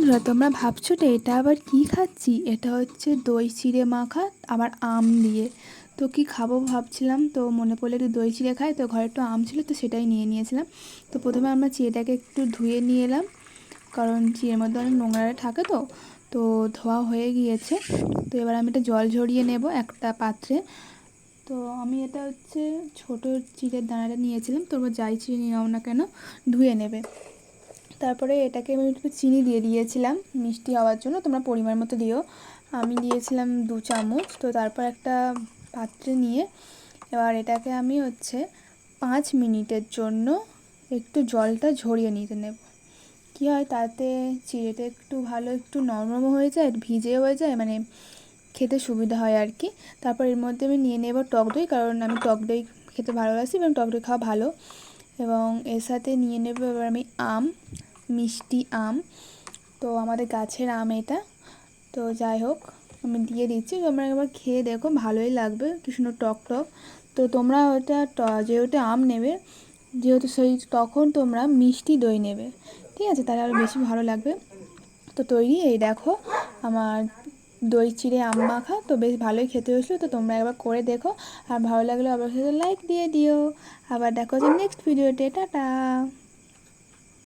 বন্ধুরা, তোমরা ভাবছো তো এটা আবার কি খাচ্ছি? এটা হচ্ছে দই চিড়ে মাখা, আবার আম দিয়ে। তো কি খাবো ভাবছিলাম, তো মনে পড়লো একটু দই চিড়ে খাই, তো ঘরে একটু আম ছিল, তো সেটাই নিয়ে নিয়েছিলাম। তো প্রথমে আমরা চিড়েটাকে একটু ধুয়ে নিয়ে এলাম, কারণ চিড়ের মধ্যে অনেক নোংরা থাকে। তো ধোয়া হয়ে গিয়েছে। তো এবার আমি এটা জল ঝরিয়ে নেব একটা পাত্রে। তো আমি এটা হচ্ছে ছোটো চিড়ের দানাটা নিয়েছিলাম, তোমরা যাই চিড়ে নিয়ে নাও না কেন ধুয়ে নেবে। তারপরে এটাকে আমি একটু চিনি দিয়ে দিয়েছিলাম মিষ্টি হওয়ার জন্য, তোমরা পরিমাণ মতো দিও। আমি দিয়েছিলাম 2 চামচ। তো তারপর একটা পাত্রে নিয়ে এবার এটাকে আমি হচ্ছে 5 মিনিটের জন্য একটু জলটা ঝরিয়ে নিতে নেব। কী হয় তাতে চিড়েটা একটু ভালো একটু নরমও হয়ে যায়, ভিজে হয়ে যায়, মানে খেতে সুবিধা হয় আর কি। তারপর এর মধ্যে আমি নিয়ে নেব টক দই, কারণ আমি টক দই খেতে ভালোবাসি এবং টক দই খাওয়া ভালো। এবং এর সাথে নিয়ে নেব এবার আমি আম, মিষ্টি আম। তো আমাদের গাছের আম এটা। তো যাই হোক, আমি দিয়ে দিচ্ছি, তোমরা একবার খেয়ে দেখো, ভালোই লাগবে, কি সুন্দর টক টক। তো তোমরা ওটা যেহেতু আম নেবে, যেহেতু সেই তখন তোমরা মিষ্টি দই নেবে, ঠিক আছে? তাহলে আরও বেশি ভালো লাগবে। তো তৈরি, এই দেখো আমার দই চিড়ে আম মাখা। তো বেশ ভালোই খেতে হয়েছিলো। তো তোমরা একবার করে দেখো, আর ভালো লাগলে অবশ্যই লাইক দিয়ে দিও। আবার দেখো যে নেক্সট ভিডিওতে। টাটা।